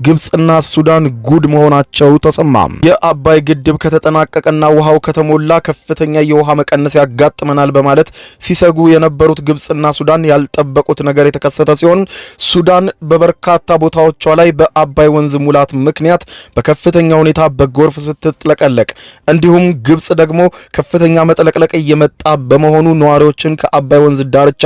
ግብጽና ሱዳን ጉድ መሆናቸው ተሰማ። የአባይ ግድብ ከተጠናቀቀና ውሃው ከተሞላ ከፍተኛ የውሃ መቀነስ ያጋጥመናል በማለት ሲሰጉ የነበሩት ግብጽና ሱዳን ያልጠበቁት ነገር የተከሰተ ሲሆን ሱዳን በበርካታ ቦታዎቿ ላይ በአባይ ወንዝ ሙላት ምክንያት በከፍተኛ ሁኔታ በጎርፍ ስትጥለቀለቅ፣ እንዲሁም ግብጽ ደግሞ ከፍተኛ መጥለቅለቅ እየመጣ በመሆኑ ነዋሪዎችን ከአባይ ወንዝ ዳርቻ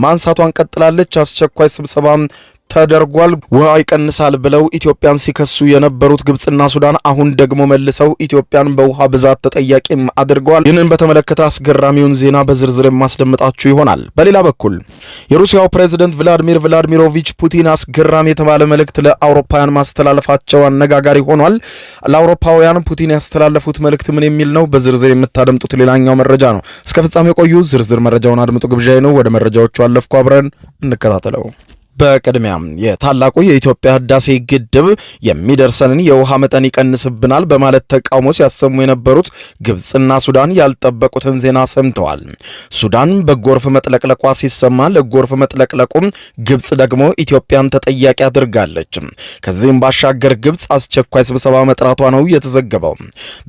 ማንሳቷን ቀጥላለች። አስቸኳይ ስብሰባ ተደርጓል። ውሃ ይቀንሳል ብለው ኢትዮጵያን ሲከሱ የነበሩት ግብጽና ሱዳን አሁን ደግሞ መልሰው ኢትዮጵያን በውሃ ብዛት ተጠያቂም አድርገዋል። ይህንን በተመለከተ አስገራሚውን ዜና በዝርዝር የማስደምጣችሁ ይሆናል። በሌላ በኩል የሩሲያው ፕሬዝዳንት ቭላዲሚር ቭላዲሚሮቪች ፑቲን አስገራሚ የተባለ መልእክት ለአውሮፓውያን ማስተላለፋቸው አነጋጋሪ ሆኗል። ለአውሮፓውያን ፑቲን ያስተላለፉት መልእክት ምን የሚል ነው? በዝርዝር የምታደምጡት ሌላኛው መረጃ ነው። እስከ ፍጻሜ ቆዩ። ዝርዝር መረጃውን አድምጡ ግብዣዬ ነው። ወደ መረጃዎቹ አለፍኩ። አብረን እንከታተለው። በቅድሚያ የታላቁ የኢትዮጵያ ህዳሴ ግድብ የሚደርሰንን የውሃ መጠን ይቀንስብናል በማለት ተቃውሞ ሲያሰሙ የነበሩት ግብጽና ሱዳን ያልጠበቁትን ዜና ሰምተዋል። ሱዳን በጎርፍ መጥለቅለቋ ሲሰማ ለጎርፍ መጥለቅለቁም ግብጽ ደግሞ ኢትዮጵያን ተጠያቂ አድርጋለች። ከዚህም ባሻገር ግብጽ አስቸኳይ ስብሰባ መጥራቷ ነው የተዘገበው።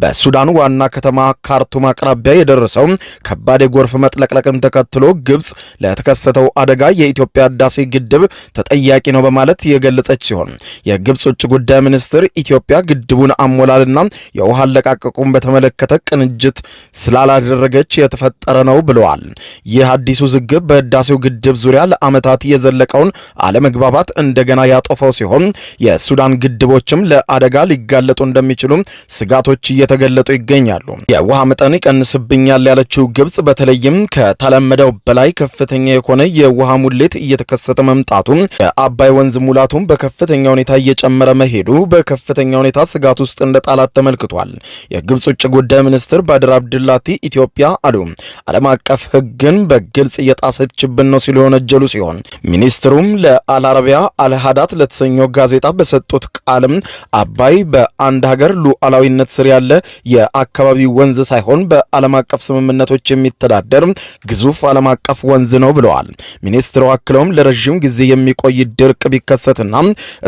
በሱዳን ዋና ከተማ ካርቱም አቅራቢያ የደረሰው ከባድ የጎርፍ መጥለቅለቅን ተከትሎ ግብጽ ለተከሰተው አደጋ የኢትዮጵያ ህዳሴ ግድብ ተጠያቂ ነው በማለት የገለጸች ሲሆን የግብጽ ውጭ ጉዳይ ሚኒስትር ኢትዮጵያ ግድቡን አሞላልና የውሃ አለቃቀቁን በተመለከተ ቅንጅት ስላላደረገች የተፈጠረ ነው ብለዋል። ይህ አዲሱ ዝግብ በህዳሴው ግድብ ዙሪያ ለዓመታት የዘለቀውን አለመግባባት እንደገና ያጦፈው ሲሆን የሱዳን ግድቦችም ለአደጋ ሊጋለጡ እንደሚችሉ ስጋቶች እየተገለጡ ይገኛሉ። የውሃ መጠን ይቀንስብኛል ያለችው ግብጽ በተለይም ከተለመደው በላይ ከፍተኛ የሆነ የውሃ ሙሌት እየተከሰተ መምጣቱ የአባይ ወንዝ ሙላቱን በከፍተኛ ሁኔታ እየጨመረ መሄዱ በከፍተኛ ሁኔታ ስጋት ውስጥ እንደጣላት ተመልክቷል። የግብጽ ውጭ ጉዳይ ሚኒስትር ባድር አብድላቲ ኢትዮጵያ አሉ ዓለም አቀፍ ሕግን በግልጽ እየጣሰችብን ነው ሲሉ የወነጀሉ ሲሆን ሚኒስትሩም ለአልአረቢያ አልሃዳት ለተሰኘው ጋዜጣ በሰጡት ቃልም አባይ በአንድ ሀገር ሉዓላዊነት ስር ያለ የአካባቢ ወንዝ ሳይሆን በዓለም አቀፍ ስምምነቶች የሚተዳደር ግዙፍ ዓለም አቀፍ ወንዝ ነው ብለዋል። ሚኒስትሩ አክለውም ለረጅም ጊዜ የሚቆይ ድርቅ ቢከሰትና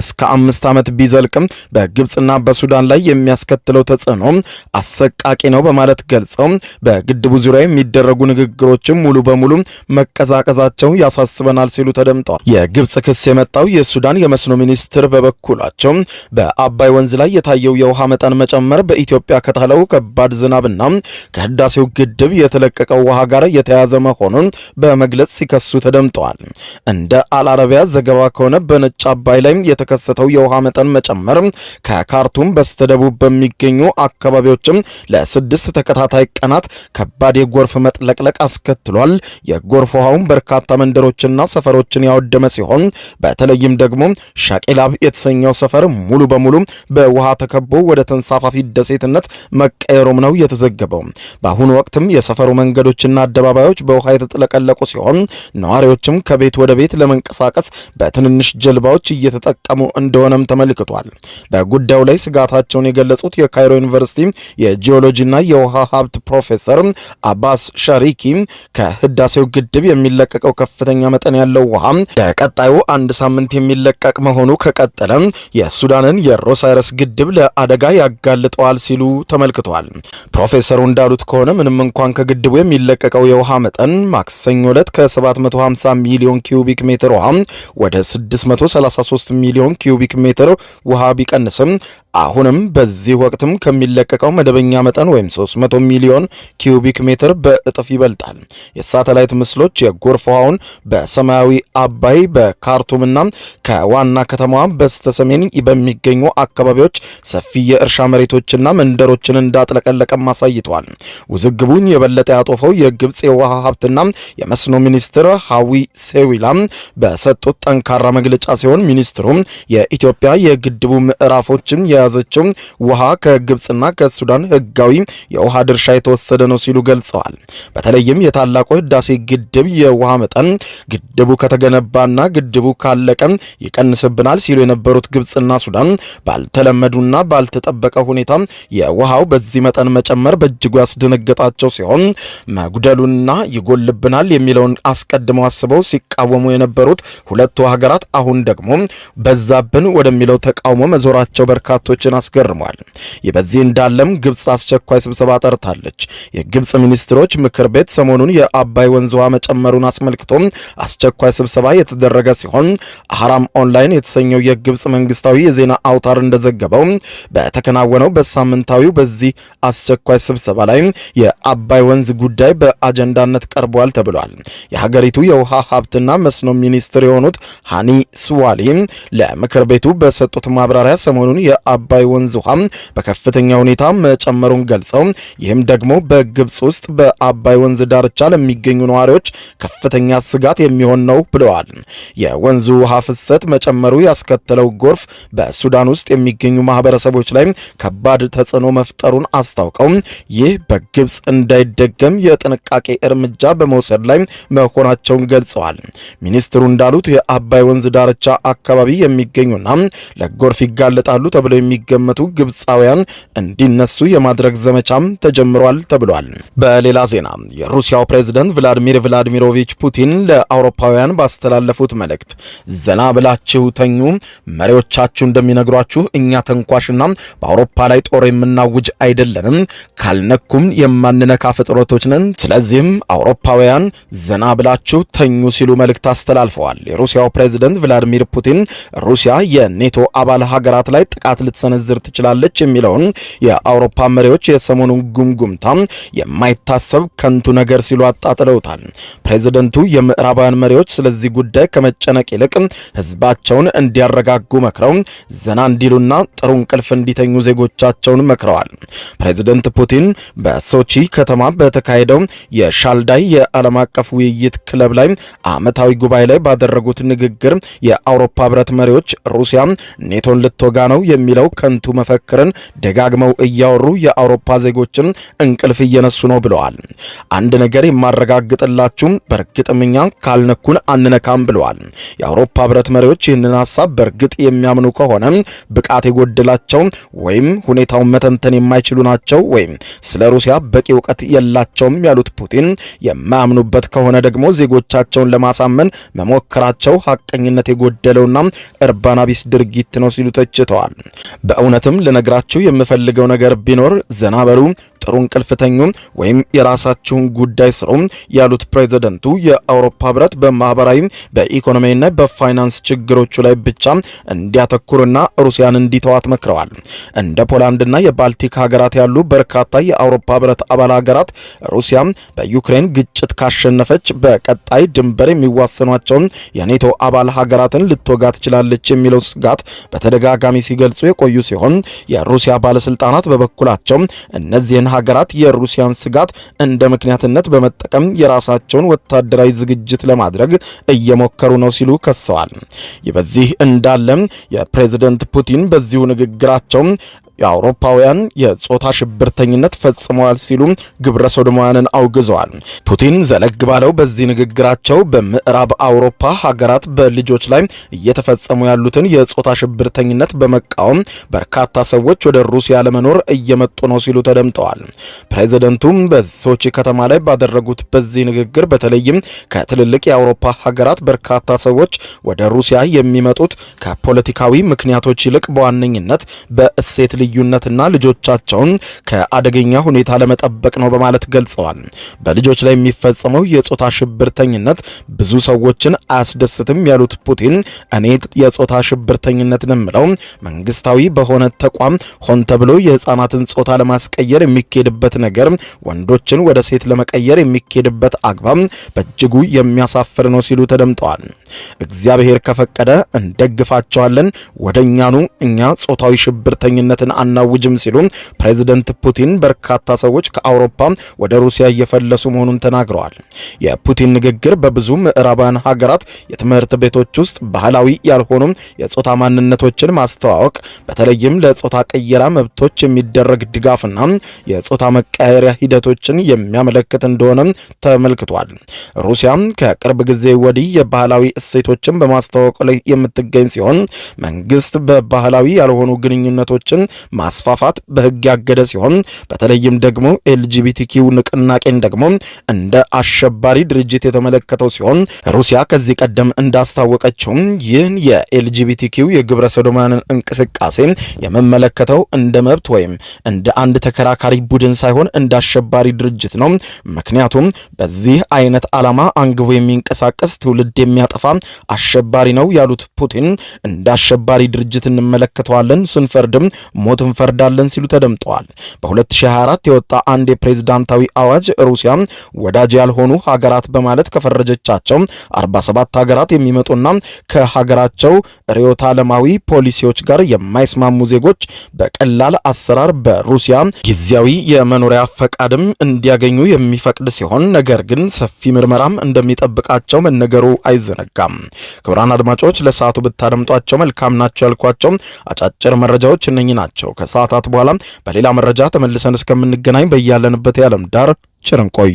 እስከ 5 ዓመት ቢዘልቅም በግብጽና በሱዳን ላይ የሚያስከትለው ተጽዕኖ አሰቃቂ ነው በማለት ገልጸው በግድቡ ዙሪያ የሚደረጉ ንግግሮችም ሙሉ በሙሉ መቀዛቀዛቸው ያሳስበናል ሲሉ ተደምጠዋል። የግብጽ ክስ የመጣው የሱዳን የመስኖ ሚኒስትር በበኩላቸው በአባይ ወንዝ ላይ የታየው የውሃ መጠን መጨመር በኢትዮጵያ ከጣለው ከባድ ዝናብና ከህዳሴው ግድብ የተለቀቀው ውሃ ጋር የተያያዘ መሆኑን በመግለጽ ሲከሱ ተደምጠዋል። እንደ አልአረቢያ ዘገባ ከሆነ በነጭ አባይ ላይ የተከሰተው የውሃ መጠን መጨመር ከካርቱም በስተደቡብ በሚገኙ አካባቢዎችም ለ6 ተከታታይ ቀናት ከባድ የጎርፍ መጥለቅለቅ አስከትሏል። የጎርፍ ውሃውን በርካታ መንደሮችና ሰፈሮችን ያወደመ ሲሆን በተለይም ደግሞ ሻቄላብ የተሰኘው ሰፈር ሙሉ በሙሉ በውሃ ተከቦ ወደ ተንሳፋፊ ደሴትነት መቀየሩም ነው የተዘገበው። በአሁኑ ወቅትም የሰፈሩ መንገዶችና አደባባዮች በውሃ የተጥለቀለቁ ሲሆን ነዋሪዎችም ከቤት ወደ ቤት ለመንቀሳቀስ በትንንሽ ጀልባዎች እየተጠቀሙ እንደሆነም ተመልክቷል። በጉዳዩ ላይ ስጋታቸውን የገለጹት የካይሮ ዩኒቨርሲቲ የጂኦሎጂና የውሃ ሀብት ፕሮፌሰር አባስ ሻሪኪ ከህዳሴው ግድብ የሚለቀቀው ከፍተኛ መጠን ያለው ውሃ ከቀጣዩ 1 ሳምንት የሚለቀቅ መሆኑ ከቀጠለ የሱዳንን የሮሳይረስ ግድብ ለአደጋ ያጋልጠዋል ሲሉ ተመልክቷል። ፕሮፌሰሩ እንዳሉት ከሆነ ምንም እንኳን ከግድቡ የሚለቀቀው የውሃ መጠን ማክሰኞ ዕለት ከ750 ሚሊዮን ኪዩቢክ ሜትር ውሃ ወደ 633 ሚሊዮን ኪዩቢክ ሜትር ውሃ ቢቀንስም አሁንም በዚህ ወቅትም ከሚለቀቀው መደበኛ መጠን ወይም 300 ሚሊዮን ኪዩቢክ ሜትር በእጥፍ ይበልጣል። የሳተላይት ምስሎች የጎርፍ ውሃውን በሰማያዊ አባይ በካርቱምና ከዋና ከተማዋ በስተሰሜን በሚገኙ አካባቢዎች ሰፊ የእርሻ መሬቶችና መንደሮችን እንዳጥለቀለቀም አሳይተዋል። ውዝግቡን የበለጠ ያጦፈው የግብጽ የውሃ ሀብትና የመስኖ ሚኒስትር ሀዊ ሴዊላ በሰጡት ጠንካራ መግለጫ ሲሆን ሚኒስትሩ የኢትዮጵያ የግድቡ ምዕራፎችን የያዘችው ውሃ ከግብጽና ከሱዳን ህጋዊ የውሃ ድርሻ የተወሰደ ነው ሲሉ ገልጸዋል። በተለይም የታላቁ ህዳሴ ግድብ የውሃ መጠን ግድቡ ከተገነባና ግድቡ ካለቀ ይቀንስብናል ሲሉ የነበሩት ግብጽና ሱዳን ባልተለመዱና ባልተጠበቀ ሁኔታ የውሃው በዚህ መጠን መጨመር በእጅጉ ያስደነገጣቸው ሲሆን መጉደሉና ይጎልብናል የሚለውን አስቀድመው አስበው ሲቃወሙ የነበሩት ሁለቱ ሀገራት አሁን ደግሞ በዛብን ወደሚለው ተቃውሞ መዞራቸው በርካቶችን አስገርሟል። ይህ በዚህ እንዳለም ግብጽ አስቸኳይ ስብሰባ ጠርታለች። የግብጽ ሚኒስትሮች ምክር ቤት ሰሞኑን የአባይ ወንዝ ውሃ መጨመሩን አስመልክቶ አስቸኳይ ስብሰባ የተደረገ ሲሆን አህራም ኦንላይን የተሰኘው የግብጽ መንግስታዊ የዜና አውታር እንደዘገበው በተከናወነው በሳምንታዊው በዚህ አስቸኳይ ስብሰባ ላይ የአባይ ወንዝ ጉዳይ በአጀንዳነት ቀርቧል ተብሏል። የሀገሪቱ የውሃ ሀብትና መስኖ ሚኒስትር የሆኑት ሃኒ ስዋሊ ለምክር ቤቱ በሰጡት ማብራሪያ ሰሞኑን የአባይ ወንዝ ውሃ በከፍተኛ ሁኔታ መጨመሩን ገልጸው ይህም ደግሞ በግብጽ ውስጥ በአባይ ወንዝ ዳርቻ ለሚገኙ ነዋሪዎች ከፍተኛ ስጋት የሚሆን ነው ብለዋል። የወንዙ ውሃ ፍሰት መጨመሩ ያስከተለው ጎርፍ በሱዳን ውስጥ የሚገኙ ማህበረሰቦች ላይ ከባድ ተጽዕኖ መፍጠሩን አስታውቀው ይህ በግብጽ እንዳይደገም የጥንቃቄ እርምጃ በመውሰድ ላይ መሆናቸውን ገልጸዋል። ሚኒስትሩ እንዳሉት የአባይ ወንዝ ዳርቻ አካባቢ የሚገኙና ለጎርፍ ይጋለጣሉ ተብለው የሚገመቱ ግብጻውያን እንዲነሱ የማድረግ ዘመቻም ተጀምሯል ተብሏል። በሌላ ዜና የሩሲያው ፕሬዝዳንት ቭላዲሚሮቪች ፑቲን ለአውሮፓውያን ባስተላለፉት መልእክት ዘና ብላችሁ ተኙ፣ መሪዎቻችሁ እንደሚነግሯችሁ እኛ ተንኳሽና በአውሮፓ ላይ ጦር የምናውጅ አይደለንም፣ ካልነኩም የማንነካ ፍጥረቶች ነን፣ ስለዚህም አውሮፓውያን ዘና ብላችሁ ተኙ ሲሉ መልእክት አስተላልፈዋል። የሩሲያው ፕሬዝዳንት ቭላዲሚር ፑቲን ሩሲያ የኔቶ አባል ሀገራት ላይ ጥቃት ልትሰነዝር ትችላለች የሚለውን የአውሮፓ መሪዎች የሰሞኑን ጉምጉምታ የማይታሰብ ከንቱ ነገር ሲሉ አጣጥለውታል። ፕሬዝዳንቱ የምዕራባውያን መሪዎች ስለዚህ ጉዳይ ከመጨነቅ ይልቅ ህዝባቸውን እንዲያረጋጉ መክረው ዘና እንዲሉና ጥሩ እንቅልፍ እንዲተኙ ዜጎቻቸውን መክረዋል። ፕሬዝዳንት ፑቲን በሶቺ ከተማ በተካሄደው የሻልዳይ የዓለም አቀፍ ውይይት ክለብ ላይ ዓመታዊ ጉባኤ ላይ ባደረጉት ንግግር የአውሮፓ ህብረት መሪዎች ሩሲያ ኔቶን ልትወጋ ነው የሚለው ከንቱ መፈክርን ደጋግመው እያወሩ የአውሮፓ ዜጎችን እንቅልፍ እየነሱ ነው ብለዋል። አንድ ነገር የማረጋግጥላችሁ በእርግጥም እኛ ካልነኩን አንነካም ብለዋል። የአውሮፓ ህብረት መሪዎች ይህንን ሐሳብ በእርግጥ የሚያምኑ ከሆነ ብቃት የጎደላቸው ወይም ሁኔታውን መተንተን የማይችሉ ናቸው ወይም ስለ ሩሲያ በቂ እውቀት የላቸውም ያሉት ፑቲን የማያምኑበት ከሆነ ደግሞ ዜጎቻቸውን ለማሳመን መሞከራቸው ሐቀኝነት የጎደለውና እርባና ቢስ ድርጊት ነው ሲሉ ተችተዋል። በእውነትም ልነግራችሁ የምፈልገው ነገር ቢኖር ዘና በሉ፣ ጥሩ እንቅልፍ ተኙ ወይም የራሳችሁን ጉዳይ ስሩ ያሉት ፕሬዝዳንቱ የአውሮፓ ህብረት በማህበራዊ በኢኮኖሚና በፋይናንስ ችግሮቹ ላይ ብቻ እንዲያተኩርና ሩሲያን እንዲተዋት መክረዋል። እንደ ፖላንድና የባልቲክ ሀገራት ያሉ በርካታ የአውሮፓ ህብረት አባል ሀገራት ሩሲያ በዩክሬን ግጭት ካሸነፈች በቀጣይ ድንበር የሚዋሰኗቸውን የኔቶ አባል ሀገራትን ልትወጋ ትችላለች የሚለው ስጋት በተደጋጋሚ ሲገልጹ የቆዩ ሲሆን የሩሲያ ባለስልጣናት በበኩላቸው እነዚህን ሀገራት የሩሲያን ስጋት እንደ ምክንያትነት በመጠቀም የራሳቸውን ወታደራዊ ዝግጅት ለማድረግ እየሞከሩ ነው ሲሉ ከሰዋል። ይህ በዚህ እንዳለ የፕሬዝዳንት ፑቲን በዚሁ ንግግራቸው የአውሮፓውያን የጾታ ሽብርተኝነት ፈጽመዋል ሲሉ ግብረ ሶዶማውያንን አውግዘዋል። ፑቲን ዘለግ ባለው በዚህ ንግግራቸው በምዕራብ አውሮፓ ሀገራት በልጆች ላይ እየተፈጸሙ ያሉትን የጾታ ሽብርተኝነት በመቃወም በርካታ ሰዎች ወደ ሩሲያ ለመኖር እየመጡ ነው ሲሉ ተደምጠዋል። ፕሬዝዳንቱም በሶቺ ከተማ ላይ ባደረጉት በዚህ ንግግር በተለይም ከትልልቅ የአውሮፓ ሀገራት በርካታ ሰዎች ወደ ሩሲያ የሚመጡት ከፖለቲካዊ ምክንያቶች ይልቅ በዋነኝነት በእሴት ልዩነትና ልጆቻቸውን ከአደገኛ ሁኔታ ለመጠበቅ ነው በማለት ገልጸዋል። በልጆች ላይ የሚፈጸመው የጾታ ሽብርተኝነት ብዙ ሰዎችን አያስደስትም ያሉት ፑቲን እኔ የጾታ ሽብርተኝነት ነው መንግስታዊ በሆነ ተቋም ሆን ተብሎ የህፃናትን ጾታ ለማስቀየር የሚኬድበት ነገር ወንዶችን ወደ ሴት ለመቀየር የሚኬድበት አግባብ በእጅጉ የሚያሳፍር ነው ሲሉ ተደምጠዋል። እግዚአብሔር ከፈቀደ እንደግፋቸዋለን፣ ወደኛኑ እኛ ጾታዊ ሽብርተኝነትን አናውጅም ሲሉ ፕሬዝዳንት ፑቲን በርካታ ሰዎች ከአውሮፓ ወደ ሩሲያ እየፈለሱ መሆኑን ተናግረዋል። የፑቲን ንግግር በብዙ ምዕራባውያን ሀገራት የትምህርት ቤቶች ውስጥ ባህላዊ ያልሆኑ የጾታ ማንነቶችን ማስተዋወቅ በተለይም ለጾታ ቀየራ መብቶች የሚደረግ ድጋፍና የጾታ መቀየሪያ ሂደቶችን የሚያመለክት እንደሆነ ተመልክቷል። ሩሲያ ከቅርብ ጊዜ ወዲህ የባህላዊ እሴቶችን በማስተዋወቅ ላይ የምትገኝ ሲሆን መንግስት በባህላዊ ያልሆኑ ግንኙነቶችን ማስፋፋት በህግ ያገደ ሲሆን በተለይም ደግሞ ኤልጂቢቲኪው ንቅናቄን ደግሞ እንደ አሸባሪ ድርጅት የተመለከተው ሲሆን ሩሲያ ከዚህ ቀደም እንዳስታወቀችው ይህን የኤልጂቢቲኪው የግብረ ሰዶማውያን እንቅስቃሴ የመመለከተው እንደ መብት ወይም እንደ አንድ ተከራካሪ ቡድን ሳይሆን እንደ አሸባሪ ድርጅት ነው። ምክንያቱም በዚህ አይነት ዓላማ አንግቦ የሚንቀሳቀስ ትውልድ የሚያጠፋ አሸባሪ ነው ያሉት ፑቲን እንደ አሸባሪ ድርጅት እንመለከተዋለን፣ ስንፈርድም ሞት እንፈርዳለን ሲሉ ተደምጠዋል። በ2024 የወጣ አንድ የፕሬዝዳንታዊ አዋጅ ሩሲያ ወዳጅ ያልሆኑ ሀገራት በማለት ከፈረጀቻቸው 47 ሀገራት የሚመጡና ከሀገራቸው ርዕዮተ ዓለማዊ ፖሊሲዎች ጋር የማይስማሙ ዜጎች በቀላል አሰራር በሩሲያ ጊዜያዊ የመኖሪያ ፈቃድም እንዲያገኙ የሚፈቅድ ሲሆን ነገር ግን ሰፊ ምርመራም እንደሚጠብቃቸው መነገሩ አይዘነጋም። ክቡራን አድማጮች ለሰዓቱ ብታደምጧቸው መልካም ናቸው ያልኳቸው አጫጭር መረጃዎች እነኚህ ናቸው። ከሰዓታት በኋላ በሌላ መረጃ ተመልሰን እስከምንገናኝ በያለንበት የዓለም ዳር ቸር እንቆይ።